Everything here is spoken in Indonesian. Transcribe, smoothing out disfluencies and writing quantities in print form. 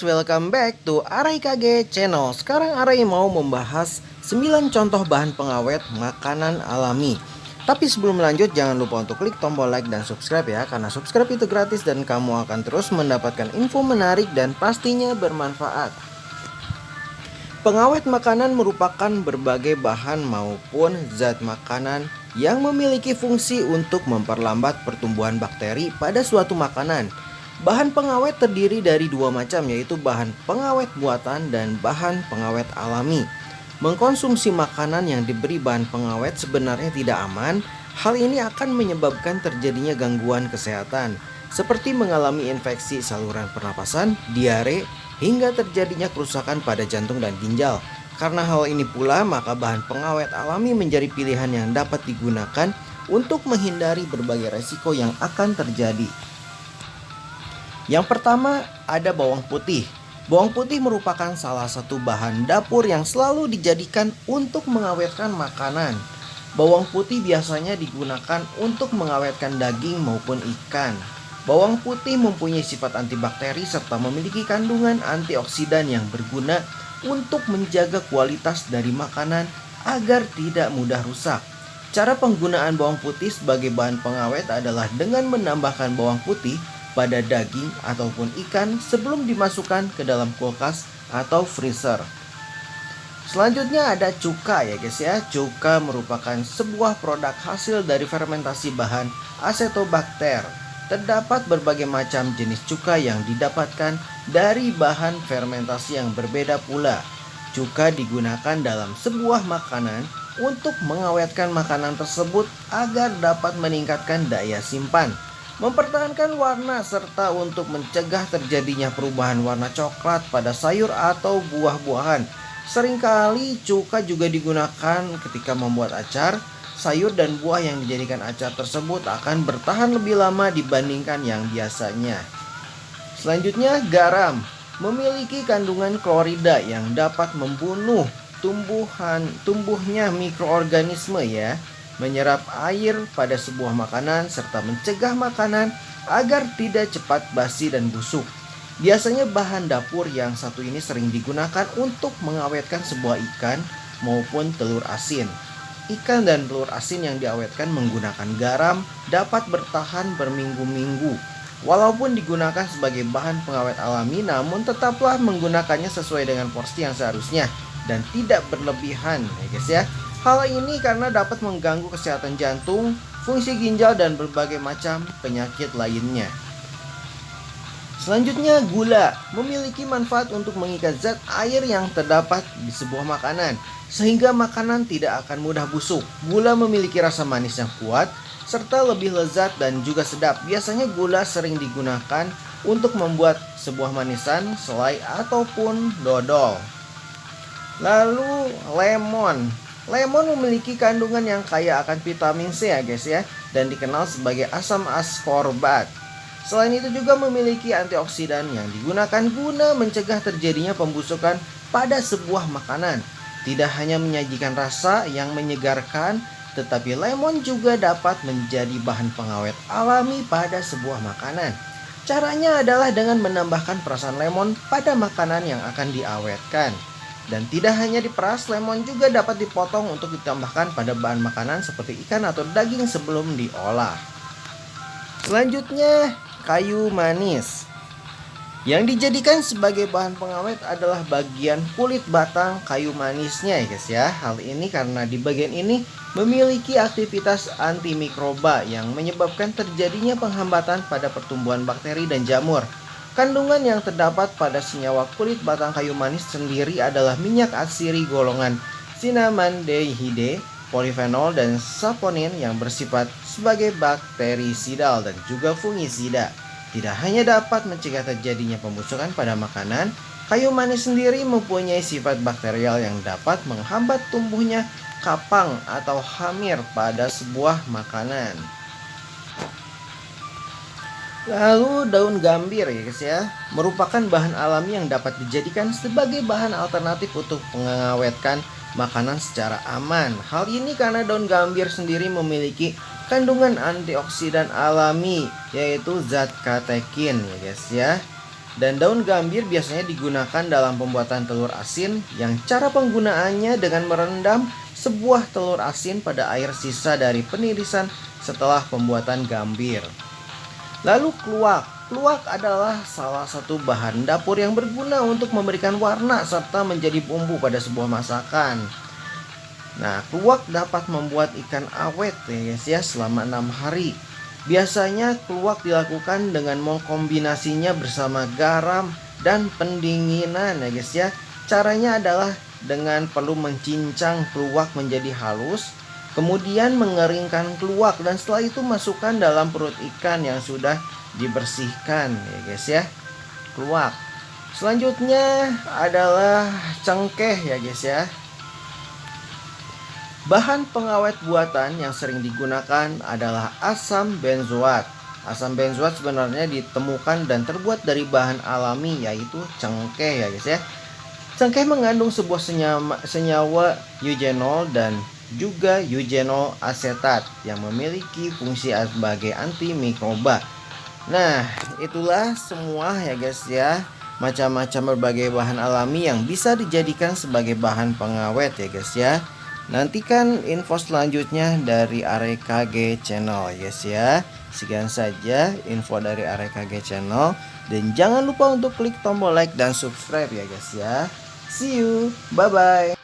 guys, welcome back to Arai KG Channel. Sekarang Arai mau membahas 9 contoh bahan pengawet makanan alami. Tapi sebelum lanjut, jangan lupa untuk klik tombol like dan subscribe ya, karena subscribe itu gratis dan kamu akan terus mendapatkan info menarik dan pastinya bermanfaat. Pengawet makanan merupakan berbagai bahan maupun zat makanan yang memiliki fungsi untuk memperlambat pertumbuhan bakteri pada suatu makanan. Bahan pengawet terdiri dari dua macam, yaitu bahan pengawet buatan dan bahan pengawet alami. Mengkonsumsi makanan yang diberi bahan pengawet sebenarnya tidak aman. Hal ini akan menyebabkan terjadinya gangguan kesehatan, seperti mengalami infeksi saluran pernapasan, diare, hingga terjadinya kerusakan pada jantung dan ginjal. Karena hal ini pula, maka bahan pengawet alami menjadi pilihan yang dapat digunakan untuk menghindari berbagai resiko yang akan terjadi. Yang pertama ada bawang putih. Bawang putih merupakan salah satu bahan dapur yang selalu dijadikan untuk mengawetkan makanan. Bawang putih biasanya digunakan untuk mengawetkan daging maupun ikan. Bawang putih mempunyai sifat antibakteri serta memiliki kandungan antioksidan yang berguna untuk menjaga kualitas dari makanan agar tidak mudah rusak. Cara penggunaan bawang putih sebagai bahan pengawet adalah dengan menambahkan bawang putih pada daging ataupun ikan sebelum dimasukkan ke dalam kulkas atau freezer. Selanjutnya ada cuka ya guys ya. Cuka merupakan sebuah produk hasil dari fermentasi bahan acetobacter. Terdapat berbagai macam jenis cuka yang didapatkan dari bahan fermentasi yang berbeda pula. Cuka digunakan dalam sebuah makanan untuk mengawetkan makanan tersebut agar dapat meningkatkan daya simpan, mempertahankan warna, serta untuk mencegah terjadinya perubahan warna coklat pada sayur atau buah-buahan. Seringkali cuka juga digunakan ketika membuat acar. Sayur dan buah yang dijadikan acar tersebut akan bertahan lebih lama dibandingkan yang biasanya. Selanjutnya, garam memiliki kandungan klorida yang dapat membunuh tumbuhnya mikroorganisme ya, menyerap air pada sebuah makanan serta mencegah makanan agar tidak cepat basi dan busuk. Biasanya bahan dapur yang satu ini sering digunakan untuk mengawetkan sebuah ikan maupun telur asin. Ikan dan telur asin yang diawetkan menggunakan garam dapat bertahan berminggu-minggu. Walaupun digunakan sebagai bahan pengawet alami, namun tetaplah menggunakannya sesuai dengan porsi yang seharusnya dan tidak berlebihan ya guys ya. Hal ini karena dapat mengganggu kesehatan jantung, fungsi ginjal, dan berbagai macam penyakit lainnya. Selanjutnya, gula memiliki manfaat untuk mengikat zat air yang terdapat di sebuah makanan, sehingga makanan tidak akan mudah busuk. Gula memiliki rasa manis yang kuat, serta lebih lezat dan juga sedap. Biasanya gula sering digunakan untuk membuat sebuah manisan, selai, ataupun dodol. Lalu, lemon. Lemon memiliki kandungan yang kaya akan vitamin C ya guys ya, dan dikenal sebagai asam ascorbat. Selain itu juga memiliki antioksidan yang digunakan guna mencegah terjadinya pembusukan pada sebuah makanan. Tidak hanya menyajikan rasa yang menyegarkan, tetapi lemon juga dapat menjadi bahan pengawet alami pada sebuah makanan. Caranya adalah dengan menambahkan perasan lemon pada makanan yang akan diawetkan. Dan tidak hanya diperas, lemon juga dapat dipotong untuk ditambahkan pada bahan makanan seperti ikan atau daging sebelum diolah. Selanjutnya, kayu manis. Yang dijadikan sebagai bahan pengawet adalah bagian kulit batang kayu manisnya ya guys ya. Hal ini karena di bagian ini memiliki aktivitas antimikroba yang menyebabkan terjadinya penghambatan pada pertumbuhan bakteri dan jamur. Kandungan yang terdapat pada senyawa kulit batang kayu manis sendiri adalah minyak atsiri golongan cinnamaldehyde, polifenol, dan saponin yang bersifat sebagai bakterisidal dan juga fungisida. Tidak hanya dapat mencegah terjadinya pembusukan pada makanan, kayu manis sendiri mempunyai sifat bakterial yang dapat menghambat tumbuhnya kapang atau hamir pada sebuah makanan. Lalu daun gambir ya guys ya, merupakan bahan alami yang dapat dijadikan sebagai bahan alternatif untuk mengawetkan makanan secara aman. Hal ini karena daun gambir sendiri memiliki kandungan antioksidan alami, yaitu zat katekin ya guys ya. Dan daun gambir biasanya digunakan dalam pembuatan telur asin yang cara penggunaannya dengan merendam sebuah telur asin pada air sisa dari penirisan setelah pembuatan gambir. Lalu kluwak. Kluwak adalah salah satu bahan dapur yang berguna untuk memberikan warna serta menjadi bumbu pada sebuah masakan. Nah, kluwak dapat membuat ikan awet ya guys ya selama 6 hari. Biasanya kluwak dilakukan dengan mengkombinasinya bersama garam dan pendinginan ya guys ya. Caranya adalah dengan perlu mencincang kluwak menjadi halus, kemudian mengeringkan kluwak dan setelah itu masukkan dalam perut ikan yang sudah dibersihkan ya guys ya. Kluwak. Selanjutnya adalah cengkeh ya guys ya. Bahan pengawet buatan yang sering digunakan adalah asam benzoat. Asam benzoat sebenarnya ditemukan dan terbuat dari bahan alami yaitu cengkeh ya guys ya. Cengkeh mengandung sebuah senyawa eugenol dan juga eugenol asetat yang memiliki fungsi sebagai antimikroba. Nah, itulah semua ya guys ya, macam-macam berbagai bahan alami yang bisa dijadikan sebagai bahan pengawet ya guys ya. Nantikan info selanjutnya dari AREKG Channel guys ya. Sekian saja info dari AREKG Channel. Dan jangan lupa untuk klik tombol like dan subscribe ya guys ya. See you, bye bye.